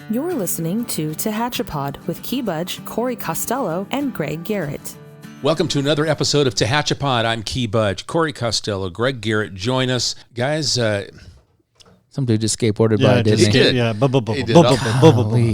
You're listening to Tehachapi with Key Budge, Corey Costello, and Greg Garrett. Welcome to another episode of Tehachapi. I'm Key Budge, Corey Costello, Greg Garrett. Join us. Guys, some dude just skateboarded by, didn't he? did. Yeah,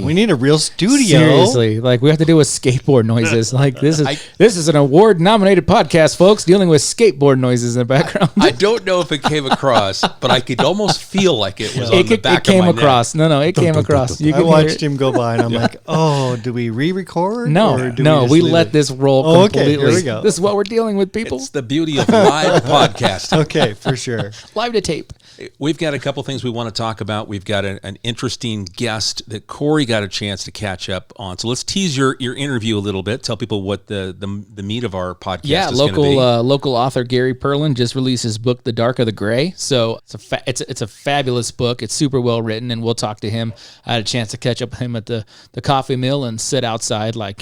We need a real studio. Seriously, like we have to do with skateboard noises. Like this is an award-nominated podcast, folks, dealing with skateboard noises in the background. I don't know if it came across, but I could almost feel like it was on the back of my neck. It came across. You I watched him go by, and I'm like, oh, do we re-record? No, we let this roll completely. Okay, here we go. This is what we're dealing with, people. It's the beauty of live podcasting. Okay, for sure. Live to tape. We've got a couple things we want to talk about. We've got an interesting guest that Corey got a chance to catch up on. So let's tease your interview a little bit. Tell people what the meat of our podcast is going to be. Local author Gary Perlin just released his book, The Dark of the Gray. So it's a fabulous book. It's super well written, and we'll talk to him. I had a chance to catch up with him at the coffee mill and sit outside like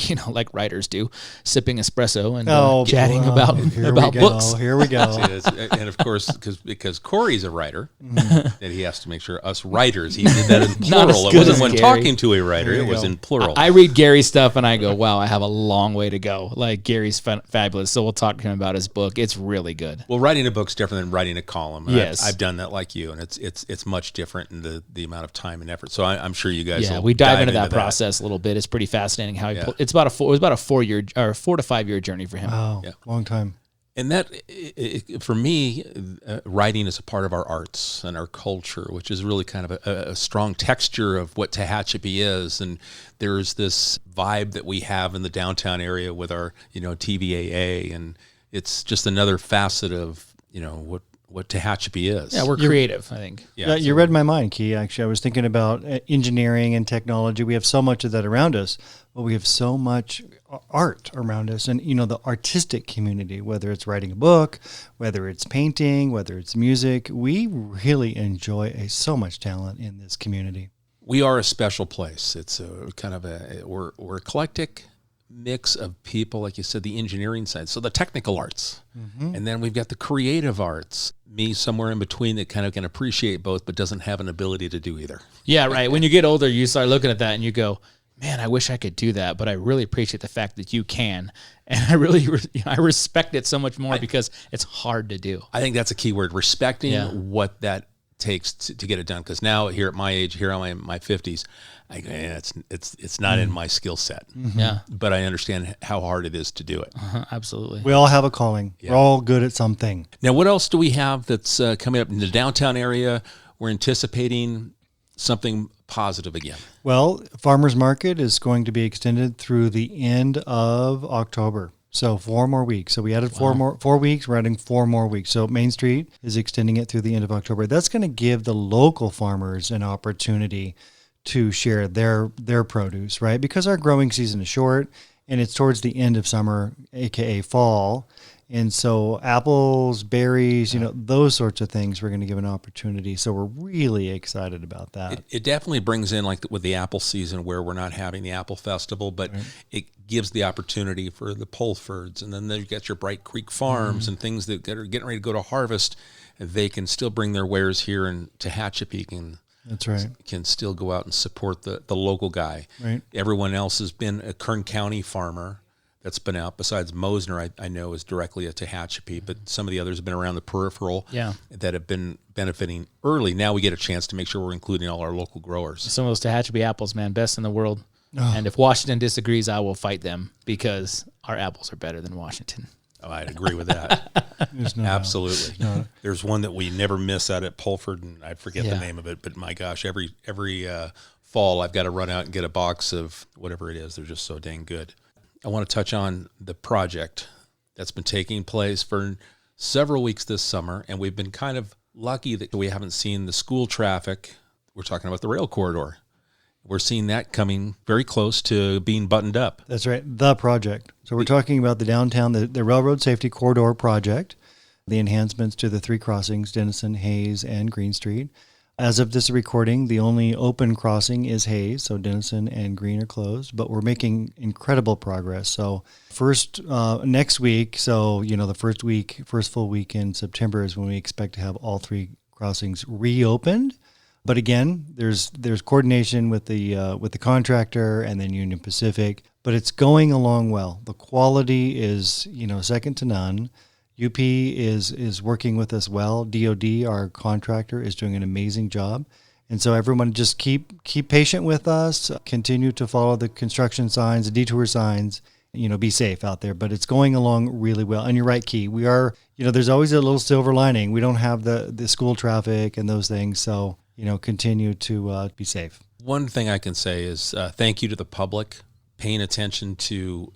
writers do, sipping espresso and chatting about books. Here we go. And of course, because Corey's a writer, that he has to make sure us writers, he did that in plural. It wasn't when talking to a writer, it was in plural. I read Gary's stuff and I go, wow, I have a long way to go. Like, Gary's fabulous. So we'll talk to him about his book. It's really good. Well, writing a book's different than writing a column. Yes. I've done that like you, and it's much different in the amount of time and effort. So I'm sure you guys will we dive into that process a little bit. It's pretty fascinating how it's about it was about a 4 to 5 year journey for him. Oh, long time. And that, for me, writing is a part of our arts and our culture, which is really kind of a strong texture of what Tehachapi is. And there's this vibe that we have in the downtown area with our, TVAA, and it's just another facet of, what Tehachapi is. Yeah, we're creative, I think. Yeah, you read my mind, Key. Actually, I was thinking about engineering and technology. We have so much of that around us, but we have so much art around us, and the artistic community, whether it's writing a book, whether it's painting, whether it's music, we really enjoy so much talent in this community. We are a special place. It's we're eclectic mix of people, like you said, the engineering side, so the technical arts, and then we've got the creative arts. Me somewhere in between that kind of can appreciate both, but doesn't have an ability to do either. Yeah, right. When you get older, you start looking at that and you go, man, I wish I could do that, but I really appreciate the fact that you can. And I really, I respect it so much more because it's hard to do. I think that's a key word, respecting what that takes to get it done. Because now here at my age, here I'm in my 50s, it's not in my skill set. Yeah. But I understand how hard it is to do it. Absolutely. We all have a calling. Yeah. We're all good at something. Now, what else do we have that's coming up in the downtown area? We're anticipating something positive again. Well, Farmers Market is going to be extended through the end of October. So 4 more weeks. So we added 4 weeks. We're adding 4 more weeks. So Main Street is extending it through the end of October. That's going to give the local farmers an opportunity to share their produce, right? Because our growing season is short and it's towards the end of summer, aka fall. And so apples, berries, those sorts of things, we're going to give an opportunity. So we're really excited about that. It definitely brings in, like with the apple season, where we're not having the apple festival, but it gives the opportunity for the Pulfords. And then you've got your Bright Creek Farms and things that are getting ready to go to harvest. They can still bring their wares here in Tehachapi. That's right. Can still go out and support the local guy. Right. Everyone else has been a Kern County farmer that's been out. Besides Mosner, I know is directly a Tehachapi, but some of the others have been around the peripheral that have been benefiting early. Now we get a chance to make sure we're including all our local growers. Some of those Tehachapi apples, man, best in the world. Oh. And if Washington disagrees, I will fight them because our apples are better than Washington. Oh, I'd agree with that. Absolutely. No. There's one that we never miss out at Pulford, and I forget the name of it, but my gosh, every fall I've got to run out and get a box of whatever it is. They're just so dang good. I want to touch on the project that's been taking place for several weeks this summer, and we've been kind of lucky that we haven't seen the school traffic. We're talking about the rail corridor. We're seeing that coming very close to being buttoned up. That's right, the project. So we're talking about the downtown, the Railroad Safety Corridor project, the enhancements to the 3 crossings, Denison, Hayes, and Green Street. As of this recording, the only open crossing is Hayes, so Denison and Green are closed, but we're making incredible progress. So next week, so the first full week in September is when we expect to have all 3 crossings reopened. But again, there's coordination with the contractor and then Union Pacific, but it's going along well. The quality is, second to none. UP is working with us well. DOD, our contractor, is doing an amazing job. And so everyone just keep patient with us, continue to follow the construction signs, the detour signs, be safe out there. But it's going along really well. And you're right, Key. We are, there's always a little silver lining. We don't have the school traffic and those things. So, continue to be safe. One thing I can say is thank you to the public paying attention to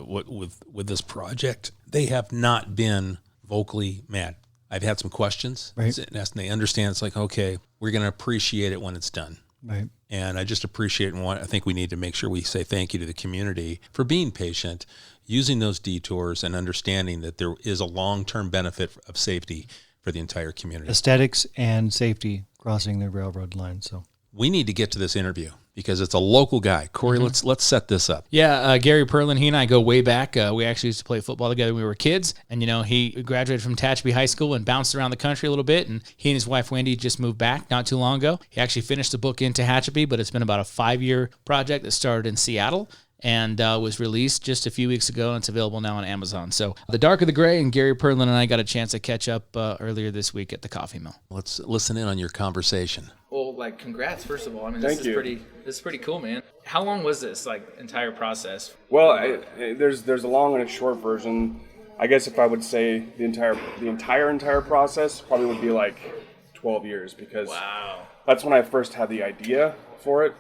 what with this project. They have not been vocally mad. I've had some questions, right, and they understand. It's like, okay, we're going to appreciate it when it's done. Right. And I just appreciate I think we need to make sure we say thank you to the community for being patient, using those detours, and understanding that there is a long-term benefit of safety for the entire community. Aesthetics and safety crossing the railroad line. So we need to get to this interview because it's a local guy. Corey, let's set this up. Yeah, Gary Perlin, he and I go way back. We actually used to play football together when we were kids. And, he graduated from Tehachapi High School and bounced around the country a little bit. And he and his wife, Wendy, just moved back not too long ago. He actually finished the book in Tehachapi, but it's been about a 5-year project that started in Seattle and was released just a few weeks ago, and it's available now on Amazon. So The Dark of the Gray, and Gary Perlin and I got a chance to catch up earlier this week at the Coffee Mill. Let's listen in on your conversation. Well, congrats, first of all. I mean, Thank you. This is pretty cool, man. How long was this, entire process? Well, there's a long and a short version. I guess if I would say the entire process probably would be 12 years, because that's when I first had the idea for it,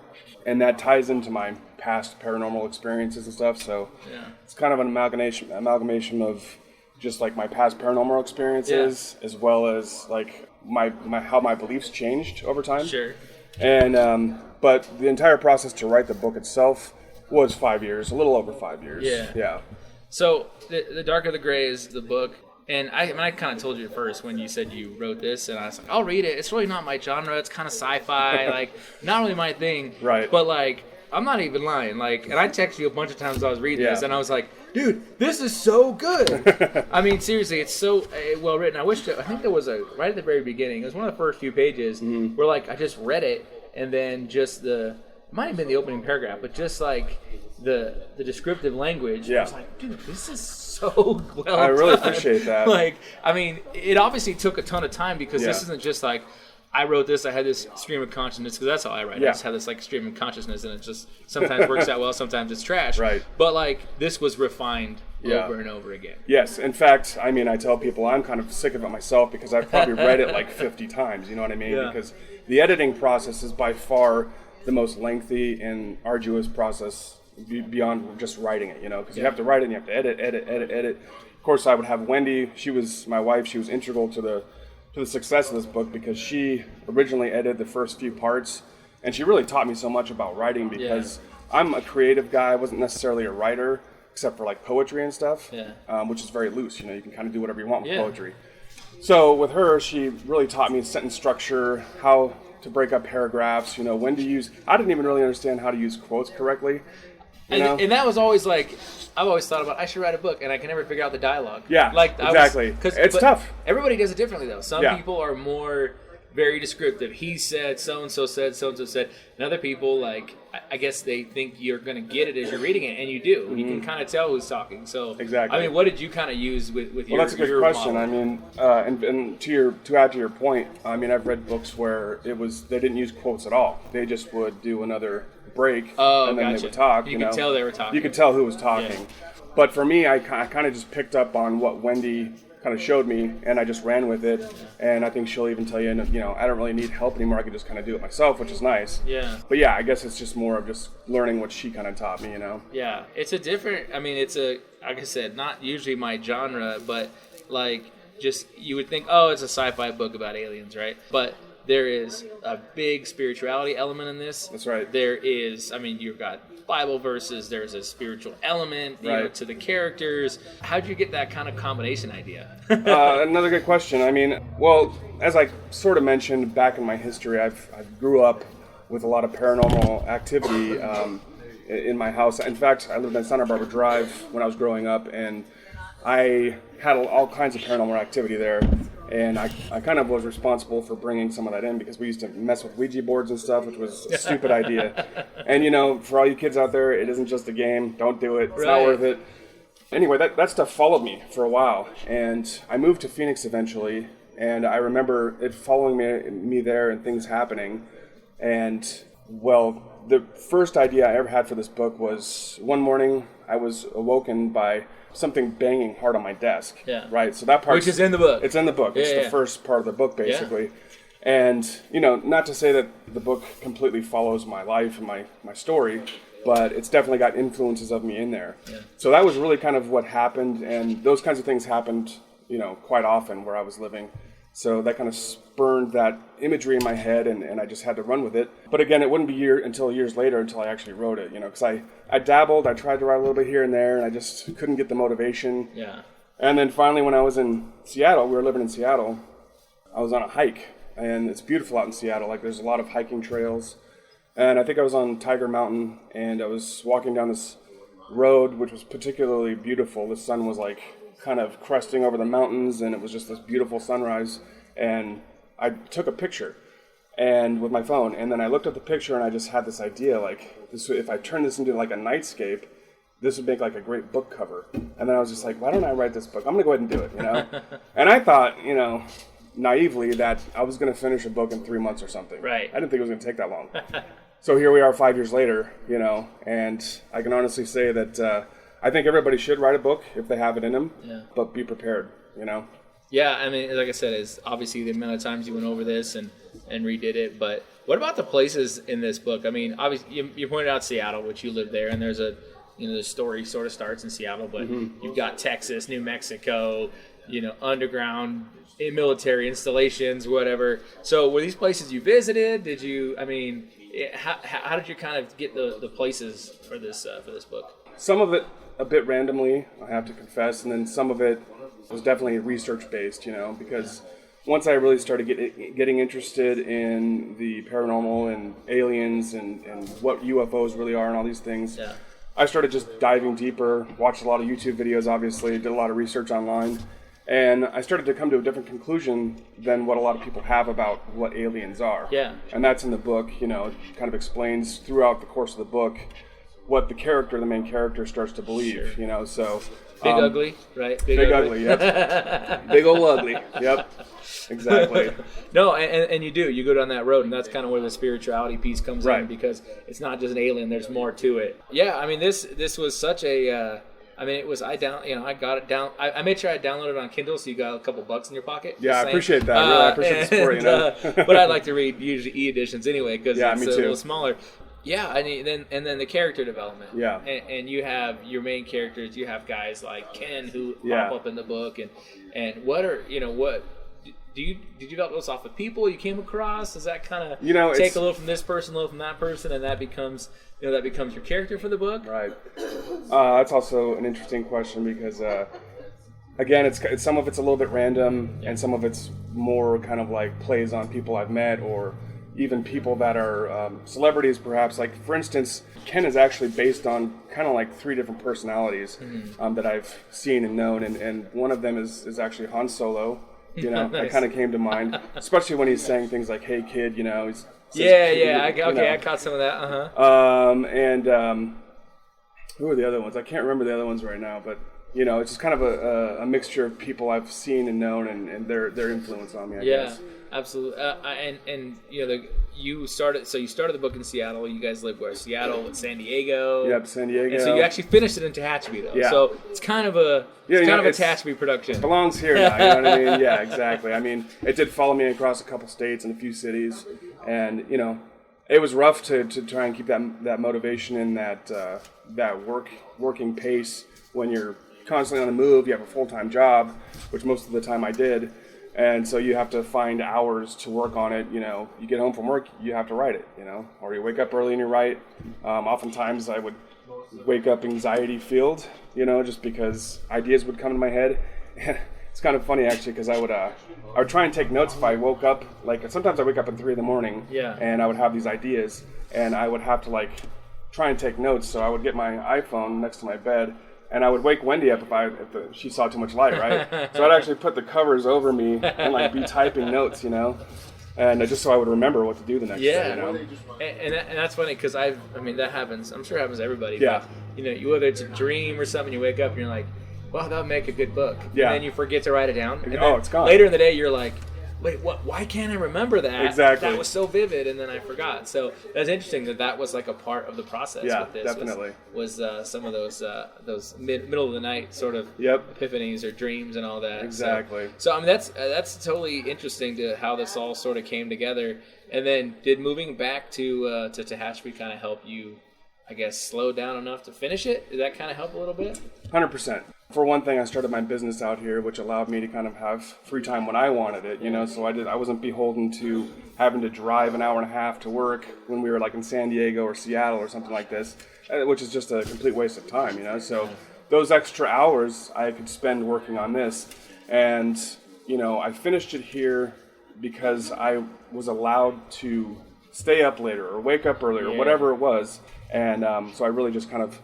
and that ties into my past paranormal experiences and stuff. So it's kind of an amalgamation of just my past paranormal experiences, as well as my how my beliefs changed over time. Sure. And but the entire process to write the book itself was 5 years, a little over 5 years. Yeah. So the Dark of the Gray is the book, and I kind of told you at first when you said you wrote this, and I was like, I'll read it. It's really not my genre. It's kind of sci-fi, not really my thing. Right. But I'm not even lying. And I texted you a bunch of times as I was reading this, and I was like, dude, this is so good. I mean, seriously, it's so well written. I think there was right at the very beginning, it was one of the first few pages where I just read it, and then just it might have been the opening paragraph, but just the descriptive language. Yeah. I was like, dude, this is so well I really done. appreciate that. I mean, it obviously took a ton of time, because this isn't just I wrote this, I had this stream of consciousness, because that's how I write. I just have this stream of consciousness, and it just sometimes works out well, sometimes it's trash. Right. But this was refined over and over again. Yes. In fact, I mean, I tell people I'm kind of sick of it myself, because I've probably read it 50 times, you know what I mean? Yeah. Because the editing process is by far the most lengthy and arduous process beyond just writing it, because you have to write it and you have to edit. Of course, I would have Wendy, my wife, she was integral to the success of this book, because she originally edited the first few parts, and she really taught me so much about writing, because I'm a creative guy. I wasn't necessarily a writer, except for poetry and stuff, which is very loose. You can kind of do whatever you want with poetry. So with her, she really taught me sentence structure, how to break up paragraphs, when to use. I didn't even really understand how to use quotes correctly. And that was always I've always thought about, I should write a book, and I can never figure out the dialogue. Yeah, exactly. It's tough. Everybody does it differently, though. Some people are more very descriptive. He said, so-and-so said, so-and-so said. And other people, I guess they think you're going to get it as you're reading it, and you do. Mm-hmm. You can kind of tell who's talking. So, exactly. I mean, what did you kind of use with your Well, that's a good question. model? I mean, and to add to your point, I mean, I've read books where they didn't use quotes at all. They just would do another break, and then they would talk. You could tell they were talking. You could tell who was talking. Yeah. But for me, I kind of just picked up on what Wendy kind of showed me, and I just ran with it. And I think she'll even tell you, I don't really need help anymore. I can just kind of do it myself, which is nice. Yeah. But yeah, I guess it's just more of just learning what she kind of taught me, Yeah, it's a different. I mean, it's like I said, not usually my genre, but just you would think, oh, it's a sci-fi book about aliens, right? But there is a big spirituality element in this. That's right. There is, you've got Bible verses, there's a spiritual element to the characters. How'd you get that kind of combination idea? Another good question. I mean, well, as I sort of mentioned back in my history, I grew up with a lot of paranormal activity in my house. In fact, I lived on Santa Barbara Drive when I was growing up, and I had all kinds of paranormal activity there. And I kind of was responsible for bringing some of that in because we used to mess with Ouija boards and stuff, which was a stupid idea. And, for all you kids out there, it isn't just a game. Don't do it. It's not worth it. Anyway, that stuff followed me for a while. And I moved to Phoenix eventually. And I remember it following me there and things happening. And, well, the first idea I ever had for this book was one morning I was awoken by something banging hard on my desk. Yeah. Right? So that part, which is in the book. It's in the book. It's the first part of the book, basically. Yeah. And, not to say that the book completely follows my life and my story, but it's definitely got influences of me in there. Yeah. So that was really kind of what happened, and those kinds of things happened, quite often where I was living. So that kind of spurned that imagery in my head, and I just had to run with it. But again, it wouldn't be until years later until I actually wrote it, because I dabbled, I tried to write a little bit here and there, and I just couldn't get the motivation. Yeah. And then finally, when I was in Seattle, we were living in Seattle, I was on a hike, and it's beautiful out in Seattle. Like, there's a lot of hiking trails. And I think I was on Tiger Mountain, and I was walking down this road, which was particularly beautiful. The sun was like kind of cresting over the mountains, and it was just this beautiful sunrise. And I took a picture and with my phone, and then I looked at the picture, and I just had this idea, like, this, if I turn this into like a nightscape, this would make like a great book cover. And then I was just like, why don't I write this book? I'm going to go ahead and do it, And I thought, naively, that I was going to finish a book in 3 months or something. Right. I didn't think it was going to take that long. So here we are 5 years later, and I can honestly say that I think everybody should write a book if they have it in them, but be prepared, Yeah, I mean, like I said, is obviously the amount of times you went over this and redid it, but what about the places in this book? I mean, obviously, you pointed out Seattle, which you lived there, and there's the story sort of starts in Seattle, but you've got Texas, New Mexico, underground military installations, whatever. So were these places you visited? Did you, how did you kind of get the places for this book? Some of it a bit randomly, I have to confess, and then some of it was definitely research-based, because once I really started getting interested in the paranormal and aliens and what UFOs really are and all these things, I started just diving deeper, watched a lot of YouTube videos, obviously, did a lot of research online, and I started to come to a different conclusion than what a lot of people have about what aliens are. Yeah. And that's in the book, it kind of explains throughout the course of the book what the main character starts to believe, so... Big ugly, right? Big ugly, yep. Big old ugly, yep. Exactly. No, and you do. You go down that road, and that's kind of where the spirituality piece comes in, because it's not just an alien. There's more to it. Yeah, I mean, this was such a... I got it down. I made sure I downloaded it on Kindle, so you got a couple bucks in your pocket. Yeah, I appreciate that. Really, I appreciate the support. But I like to read usually e-editions anyway because it's a little smaller. Yeah, and then the character development. Yeah, and you have your main characters. You have guys like Ken who pop up in the book, and what are what. Did you develop those off of people you came across? Does that kind of take a little from this person, a little from that person, and that becomes your character for the book? Right. That's also an interesting question because again, it's some of it's a little bit random, and some of it's more kind of like plays on people I've met or even people that are celebrities, perhaps. Like for instance, Ken is actually based on kind of like 3 different personalities that I've seen and known, and one of them is actually Han Solo. Nice. That kind of came to mind, especially when he's saying things like, "Hey, kid," he's I caught some of that. And who are the other ones? I can't remember the other ones right now, but it's just kind of a mixture of people I've seen and known, and their influence on me. I guess. Absolutely. And you started the book in Seattle. You guys live where? Seattle, San Diego. Yep, San Diego. And so you actually finished it in Tehachapi, though. Yeah. So it's kind of a Tehachapi production. It belongs here now. You know what I mean? Yeah, exactly. I mean, it did follow me across a couple states and a few cities, and it was rough to try and keep that motivation and that working pace when you're constantly on the move. You have a full-time job, which most of the time I did. And so you have to find hours to work on it. You get home from work, you have to write it, or you wake up early and you write. Oftentimes I would wake up anxiety-filled, just because ideas would come in my head. And it's kind of funny, actually, because I would try and take notes if I woke up. Like, sometimes I wake up at 3 a.m, and I would have these ideas, and I would have to, try and take notes. So I would get my iPhone next to my bed, And I would wake Wendy up if she saw too much light, right? So I'd actually put the covers over me and like be typing notes, and just so I would remember what to do the next day. And that's funny because that happens. I'm sure it happens to everybody. Yeah. But, whether it's a dream or something, you wake up and you're like, well, that would make a good book. Yeah. And then you forget to write it down. And it's gone. Later in the day, you're like, wait, what? Why can't I remember that? Exactly. That was so vivid, and then I forgot. So that's interesting that was like a part of the process with this. Definitely. Was some of those middle of the night sort of epiphanies or dreams and all that. Exactly. So that's totally interesting to how this all sort of came together. And then did moving back to Tehachapi kind of help you, I guess, slow down enough to finish it? Did that kind of help a little bit? 100%. For one thing, I started my business out here, which allowed me to kind of have free time when I wanted it, so I wasn't beholden to having to drive an hour and a half to work when we were like in San Diego or Seattle or something like this, which is just a complete waste of time, So those extra hours I could spend working on this. And, I finished it here because I was allowed to stay up later or wake up earlier or whatever it was. And so I really just kind of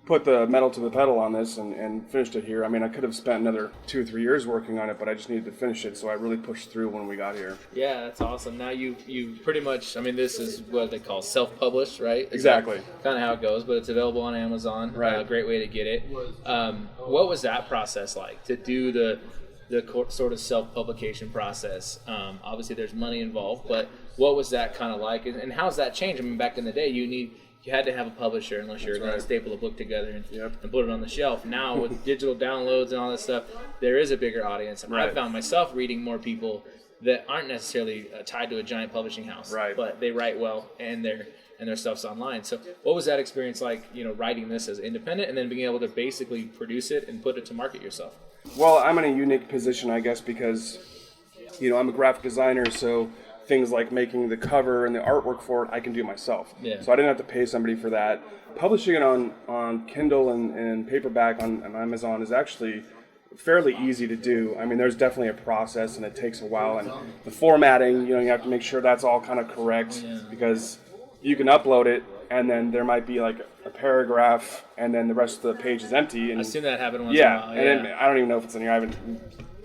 put the metal to the pedal on this and finished it here. I mean, I could have spent another 2 or 3 years working on it, but I just needed to finish it, so I really pushed through when we got here. Yeah, that's awesome. Now you pretty much, this is what they call self-published, right? Exactly. Kind of how it goes, but it's available on Amazon. Right. Great way to get it. What was that process like to do the sort of self-publication process? Obviously, there's money involved, but what was that kind of like, and how's that changed? Back in the day, you had to have a publisher unless you're going to staple a book together and put it on the shelf. Now with digital downloads and all that stuff, there is a bigger audience. And I found myself reading more people that aren't necessarily tied to a giant publishing house, but they write well and their stuff's online. So what was that experience like, writing this as independent and then being able to basically produce it and put it to market yourself? Well, I'm in a unique position, I guess, because, I'm a graphic designer, so things like making the cover and the artwork for it, I can do myself. Yeah. So I didn't have to pay somebody for that. Publishing it on Kindle and paperback on Amazon is actually fairly easy to do. There's definitely a process and it takes a while. And the formatting, you have to make sure that's all kind of correct because you can upload it and then there might be like a paragraph and then the rest of the page is empty. And I've seen that happen once in a while. And then, I don't even know if it's in here. I haven't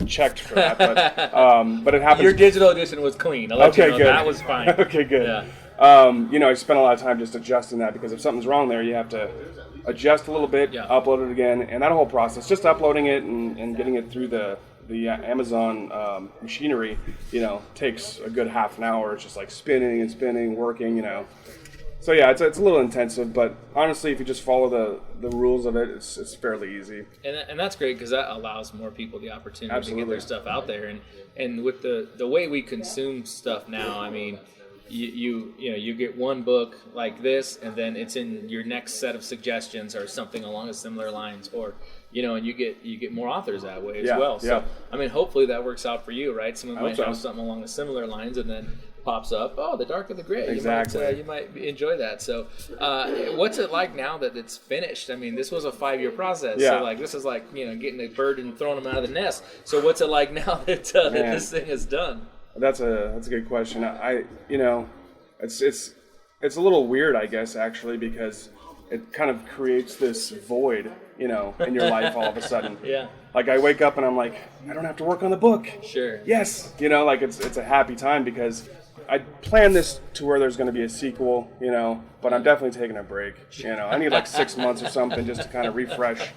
checked for that, but it happens. Your digital edition was clean. I'll let you know. Good. That was fine. Okay, good. Yeah. I spent a lot of time just adjusting that because if something's wrong there, you have to adjust a little bit, upload it again, and that whole process, just uploading it and getting it through the Amazon machinery, takes a good half an hour. It's just like spinning and spinning, working, So yeah, it's a little intensive, but honestly, if you just follow the rules of it, it's fairly easy. And that's great because that allows more people the opportunity Absolutely. to get their stuff out there. And with the way we consume stuff now, you get one book like this, and then it's in your next set of suggestions or something along the similar lines, or and you get more authors that way as well. So hopefully that works out for you, right? Someone might have something along the similar lines, and then pops up, the Dark of the Gray. Exactly. You might enjoy that. So what's it like now that it's finished? This was a 5-year process. Yeah. So this is like getting a bird and throwing them out of the nest. So what's it like now that this thing is done? That's a good question. It's a little weird, I guess, actually, because it kind of creates this void, in your life all of a sudden. Yeah. Like I wake up and I'm like, I don't have to work on the book. Sure. Yes. It's a happy time because I planned this to where there's going to be a sequel, but I'm definitely taking a break. I need like 6 months or something just to kind of refresh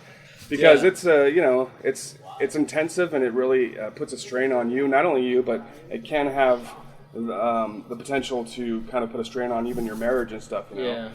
because it's intensive and it really puts a strain on you, not only you, but it can have the potential to kind of put a strain on even your marriage and stuff, Yeah.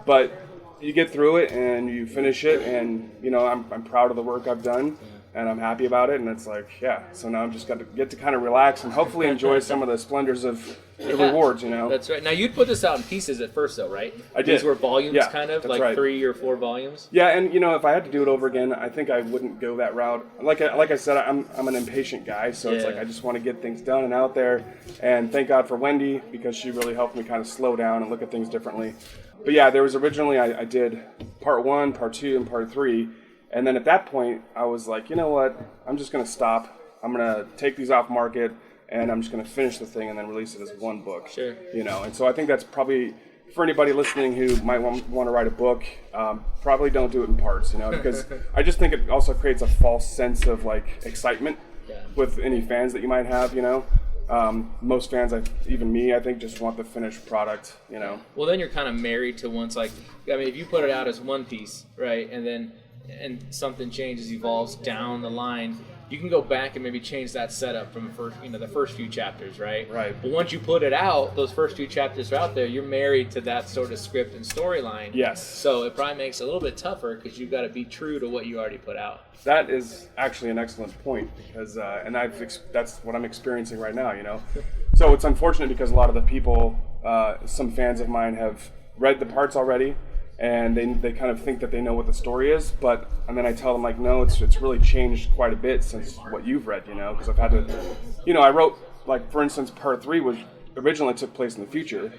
But you get through it and you finish it, and I'm proud of the work I've done, and I'm happy about it. And it's like, so now I'm just got to get to kind of relax and hopefully enjoy some of the splendors of the rewards. That's right. Now you'd put this out in pieces at first, though, right? I did. These were volumes, kind of that's like right. 3 or 4 volumes. Yeah, and if I had to do it over again, I think I wouldn't go that route. Like I said, I'm an impatient guy, so it's like I just want to get things done and out there. And thank God for Wendy because she really helped me kind of slow down and look at things differently. But yeah, there was originally I did part 1, part 2, and part 3, and then at that point I was like, you know what? I'm just going to stop. I'm going to take these off market, and I'm just going to finish the thing and then release it as one book. Sure. And so I think that's probably for anybody listening who might want to write a book, probably don't do it in parts, because I just think it also creates a false sense of like excitement with any fans that you might have, Most fans, even me, I think, just want the finished product, Well, then you're kind of married to once, like, I mean, if you put it out as one piece, right, and something changes, evolves down the line, you can go back and maybe change that setup from the first few chapters, right? Right. But once you put it out, those first few chapters are out there, you're married to that sort of script and storyline. Yes. So it probably makes it a little bit tougher because you've got to be true to what you already put out. That is actually an excellent point because, that's what I'm experiencing right now, So it's unfortunate because a lot of the people, some fans of mine have read the parts already, and they kind of think that they know what the story is, and then I tell them like, no, it's really changed quite a bit since what you've read, because I've had to, I wrote, like, for instance, part 3 was originally took place in the future,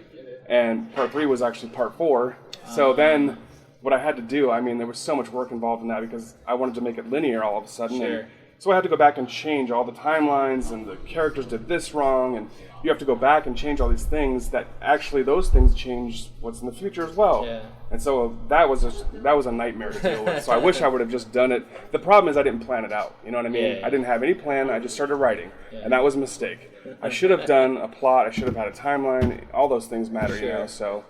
and part 3 was actually part 4. So then what I had to do, I mean, there was so much work involved in that because I wanted to make it linear all of a sudden. Sure. And so I had to go back and change all the timelines, and the characters did this wrong, and you have to go back and change all these things that actually those things change what's in the future as well. Yeah. And so that was a nightmare to deal with. So I wish I would have just done it. The problem is I didn't plan it out. You know what I mean? Yeah. I didn't have any plan. I just started writing, and that was a mistake. I should have done a plot. I should have had a timeline. All those things matter, Sure. So.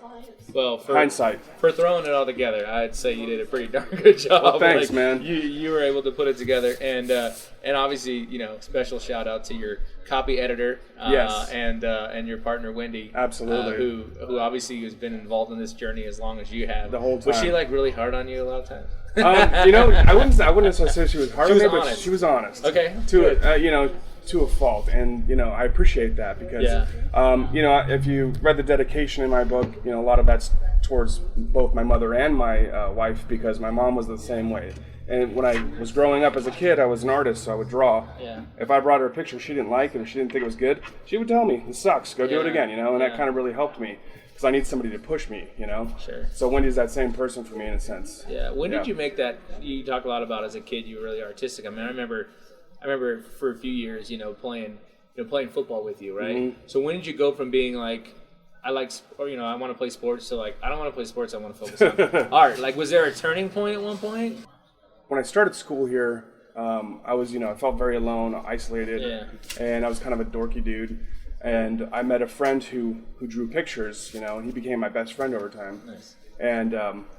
Well, for hindsight. For throwing it all together, I'd say you did a pretty darn good job. Well, thanks, man. You were able to put it together, and obviously, special shout out to your copy editor, yes. and your partner Wendy, absolutely, who obviously has been involved in this journey as long as you have. The whole time. Was she like really hard on you a lot of times? I wouldn't necessarily say she was hard on me, but honest. she was honest. Okay, to a fault, and I appreciate that because if you read the dedication in my book, a lot of that's towards both my mother and my wife because my mom was the same way. And when I was growing up as a kid, I was an artist, so I would draw. Yeah. If I brought her a picture she didn't like it or she didn't think it was good, she would tell me, "This sucks. Go do it again." And that kind of really helped me because I need somebody to push me. Sure. So Wendy's that same person for me in a sense. Yeah. When did you make that? You talk a lot about as a kid, you were really artistic. I mean, I remember for a few years, playing football with you, right? Mm-hmm. So when did you go from being like, I want to play sports, to like, I don't want to play sports, I want to focus on art? Like, was there a turning point at one point? When I started school here, I felt very alone, isolated, and I was kind of a dorky dude. And I met a friend who drew pictures, and he became my best friend over time. Nice. And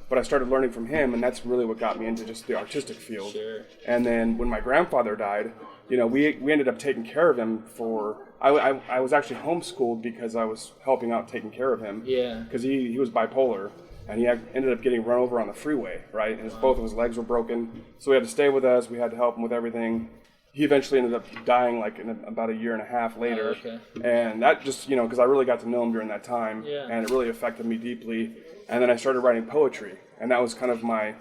but I started learning from him, and that's really what got me into just the artistic field. Sure. And then when my grandfather died, we ended up taking care of him for. I was actually homeschooled because I was helping out taking care of him. Yeah. Because he was bipolar, and he ended up getting run over on the freeway, right? And both of his legs were broken, so he had to stay with us. We had to help him with everything. He eventually ended up dying like in about a year and a half later. Oh, okay. And that just, because I really got to know him during that time, Yeah. and it really affected me deeply. And then I started writing poetry, and that was kind of my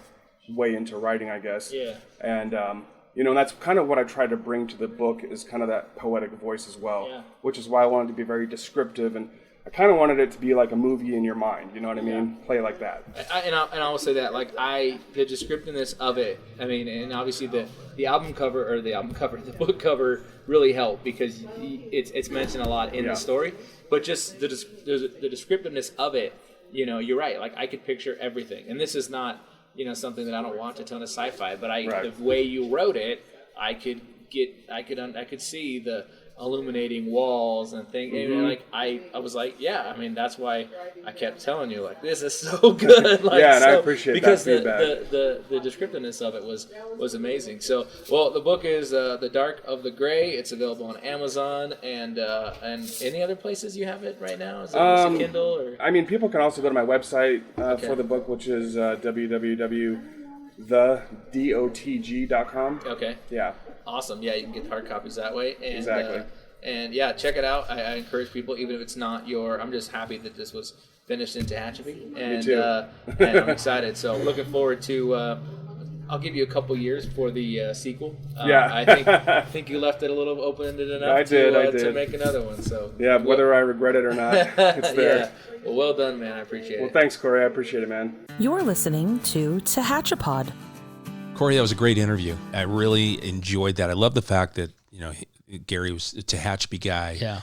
way into writing, I guess. Yeah. And, that's kind of what I tried to bring to the book is kind of that poetic voice as well, Yeah. which is why I wanted to be very descriptive, and I kind of wanted it to be like a movie in your mind, you know what I mean? Play like that. I will say that, like, the descriptiveness of it, I mean, and obviously the album cover, the book cover really helped because it's mentioned a lot in the story, but just the descriptiveness of it, you're right, like, I could picture everything, and this is not, something that I don't watch a ton of sci-fi, but the way you wrote it, I could see the illuminating walls and things. Mm-hmm. And like I was like, yeah, I mean, that's why I kept telling you, like, this is so good. Like, yeah, and I appreciate because that feedback. the descriptiveness of it was amazing. So, well, the book is The Dark of the Gray. It's available on Amazon and any other places you have it right now? Is it a Kindle or? I mean, people can also go to my website for the book, which is www.thedotg.com. Okay. Yeah. Awesome. Yeah, you can get hard copies that way. And, Exactly. And yeah, check it out. I encourage people, even if it's not I'm just happy that this was finished in Tehachapi. And, Me too. And I'm excited. So looking forward to, I'll give you a couple years for the sequel. Yeah. I think you left it a little open-ended enough I did. to make another one. So Yeah, whether I regret it or not, it's there. Yeah. Well done, man. I appreciate it. Well, thanks, Corey. I appreciate it, man. You're listening to Tehachapod. Corey, that was a great interview. I really enjoyed that. I love the fact that, Gary was a Tehachapi guy. Yeah.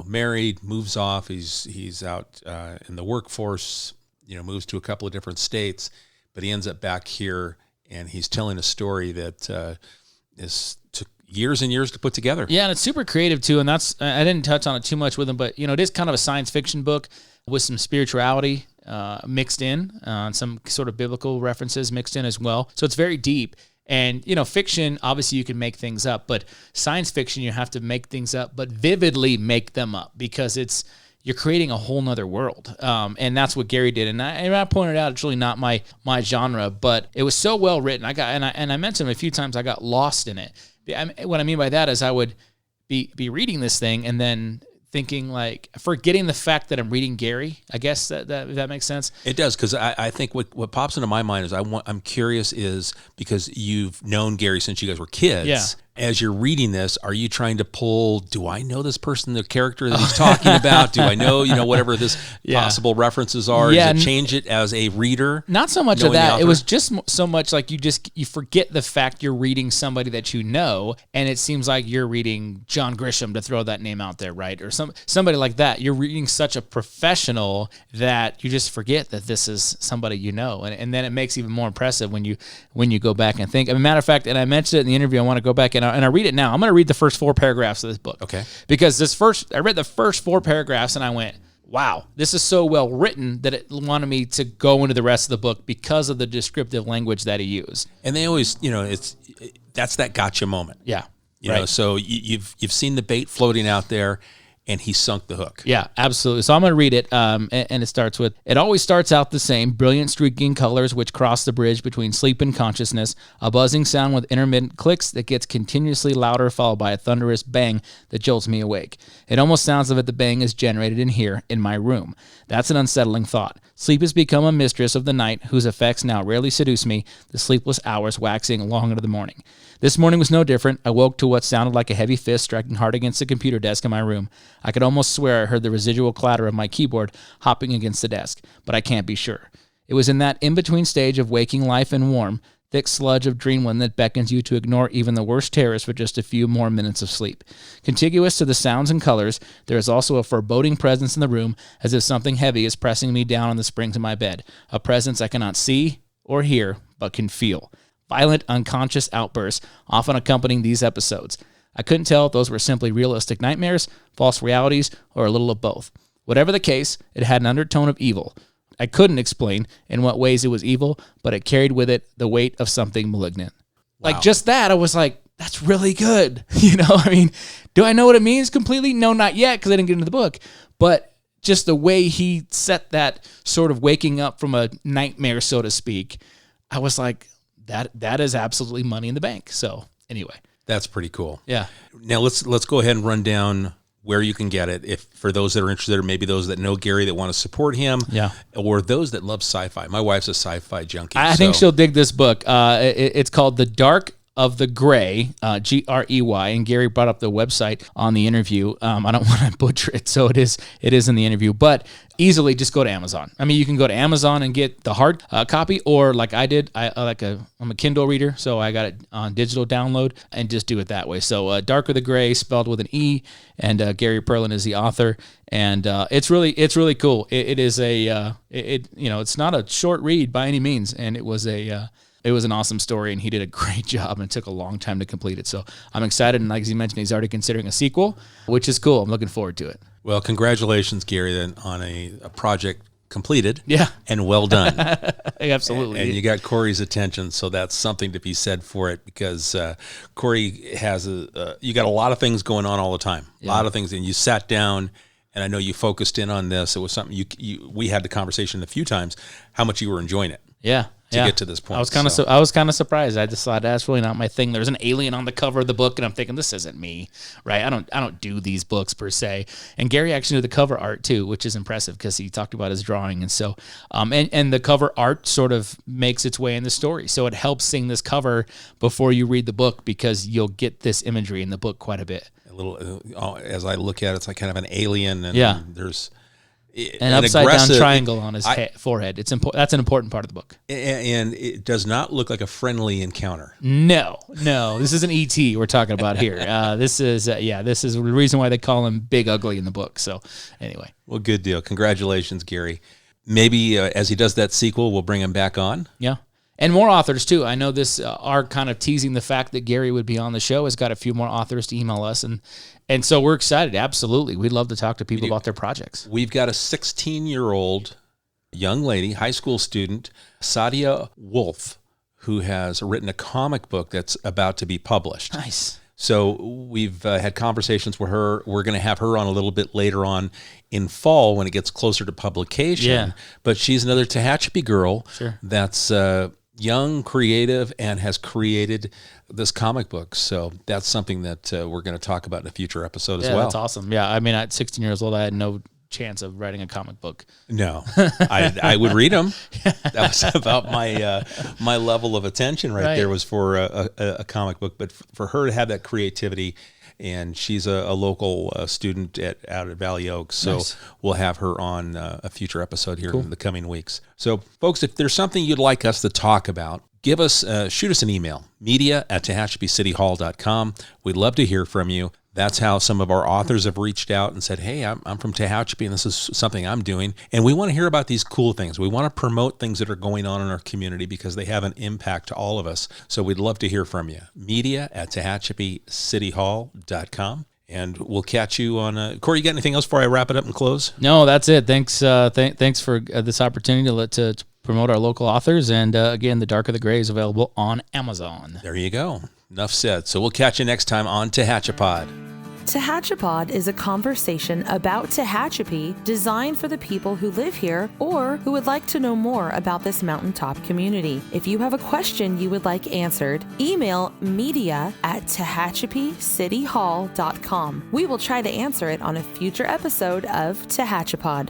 married, moves off. He's out in the workforce, moves to a couple of different states, but he ends up back here, and he's telling a story that took years and years to put together. Yeah, and it's super creative too, and that's, I didn't touch on it too much with him, but it is kind of a science fiction book with some spirituality mixed in, some sort of biblical references mixed in as well. So it's very deep. And, fiction, obviously you can make things up, but science fiction, you have to make things up, but vividly make them up, because you're creating a whole nother world. And that's what Gary did. And I pointed out, it's really not my genre, but it was so well written. I mentioned a few times I got lost in it. What I mean by that is I would be reading this thing and then thinking, like, forgetting the fact that I'm reading Gary. I guess that makes sense. It does, because I think what pops into my mind is I'm curious, is because you've known Gary since you guys were kids. Yeah. As you're reading this, are you trying to pull, do I know this person, the character that he's talking about? Do I know, whatever this possible references are? Yeah, Does it change it as a reader? Not so much of that. It was just so much like you forget the fact you're reading somebody that you know, and it seems like you're reading John Grisham, to throw that name out there, right? Or somebody like that. You're reading such a professional that you just forget that this is somebody you know, and then it makes it even more impressive when you go back and think. As a matter of fact, and I mentioned it in the interview, I want to go back and I read it now. I'm going to read the first 4 paragraphs of this book. Okay. Because I read the first 4 paragraphs and I went, wow, this is so well written that it wanted me to go into the rest of the book because of the descriptive language that he used. And they always, that's that gotcha moment. Yeah. So you've seen the bait floating out there, and he sunk the hook. Yeah, absolutely. So I'm going to read it, and it starts with, it always starts out the same, brilliant streaking colors which cross the bridge between sleep and consciousness, a buzzing sound with intermittent clicks that gets continuously louder, followed by a thunderous bang that jolts me awake. It almost sounds as if the bang is generated in here, in my room. That's an unsettling thought. Sleep has become a mistress of the night, whose effects now rarely seduce me, the sleepless hours waxing long into the morning. This morning was no different. I woke to what sounded like a heavy fist striking hard against the computer desk in my room. I could almost swear I heard the residual clatter of my keyboard hopping against the desk, but I can't be sure. It was in that in-between stage of waking life and warm, thick sludge of dreamland that beckons you to ignore even the worst terrors for just a few more minutes of sleep. Contiguous to the sounds and colors, there is also a foreboding presence in the room, as if something heavy is pressing me down on the springs of my bed, a presence I cannot see or hear, but can feel. Violent, unconscious outbursts often accompanying these episodes. I couldn't tell if those were simply realistic nightmares, false realities, or a little of both. Whatever the case, it had an undertone of evil. I couldn't explain in what ways it was evil, but it carried with it the weight of something malignant. Wow. Like, just that, I was like, that's really good. Do I know what it means completely? No, not yet, because I didn't get into the book. But just the way he set that sort of waking up from a nightmare, so to speak, I was like, that is absolutely money in the bank. So anyway. That's pretty cool. Yeah. Now let's go ahead and run down where you can get it, if for those that are interested, or maybe those that know Gary that want to support him, or those that love sci-fi. My wife's a sci-fi junkie. I think she'll dig this book. It's called The Dark of the Grey, Grey, and Gary brought up the website on the interview. I don't want to butcher it, so it is in the interview, but easily just go to Amazon. You can go to Amazon and get the hard copy, or like I did, I'm a Kindle reader, so I got it on digital download and just do it that way. So Dark of the Grey, spelled with an E, and Gary Perlin is the author, and it's really cool. It is it's not a short read by any means, and it was an awesome story, and he did a great job, and it took a long time to complete it. So I'm excited, and like he mentioned, he's already considering a sequel, which is cool. I'm looking forward to it. Well, congratulations, Gary, then on a project completed. Yeah. And well done. Absolutely. And you got Corey's attention, so that's something to be said for it, because Corey has you got a lot of things going on all the time. A lot of things, and you sat down, and I know you focused in on this. It was something we had the conversation a few times, how much you were enjoying it. Yeah. To get to this point. I was kind of surprised. I just thought that's really not my thing. There's an alien on the cover of the book, and I'm thinking, this isn't me, right? I don't do these books per se. And Gary actually did the cover art too, which is impressive because he talked about his drawing, and so and the cover art sort of makes its way in the story, so it helps sing this cover before you read the book, because you'll get this imagery in the book quite a bit. A little, as I look at it, it's like kind of an alien, and there's. An upside down triangle on his forehead. It's that's an important part of the book. And it does not look like a friendly encounter. No. This isn't E.T. we're talking about here. This is the reason why they call him Big Ugly in the book. So anyway. Well, good deal. Congratulations, Gary. Maybe as he does that sequel, we'll bring him back on. Yeah. And more authors, too. I know this are kind of teasing the fact that Gary would be on the show. Has got a few more authors to email us. And so we're excited. Absolutely. We'd love to talk to people about their projects. We've got a 16-year-old young lady, high school student, Sadia Wolf, who has written a comic book that's about to be published. Nice. So we've had conversations with her. We're going to have her on a little bit later on in fall when it gets closer to publication. Yeah. But she's another Tehachapi girl that's young, creative, and has created this comic book. So that's something that we're going to talk about in a future episode as well. That's awesome. Yeah, I mean, at 16 years old, I had no chance of writing a comic book. No, I would read them. That was about my level of attention right there was for a comic book. But for her to have that creativity, and she's a local student out at Valley Oaks, so we'll have her on a future episode here in the coming weeks. So, folks, if there's something you'd like us to talk about, shoot us an email, media@TehachapiCityHall.com. We'd love to hear from you. That's how some of our authors have reached out and said, hey, I'm from Tehachapi and this is something I'm doing. And we want to hear about these cool things. We want to promote things that are going on in our community because they have an impact to all of us. So we'd love to hear from you. media@TehachapiCityHall.com. And we'll catch you on... Corey, you got anything else before I wrap it up and close? No, that's it. Thanks thanks for this opportunity to promote our local authors. And again, The Dark of the Gray is available on Amazon. There you go. Enough said. So we'll catch you next time on Tehachapod. Tehachapod is a conversation about Tehachapi designed for the people who live here or who would like to know more about this mountaintop community. If you have a question you would like answered, email media@TehachapiCityHall.com. We will try to answer it on a future episode of Tehachapod.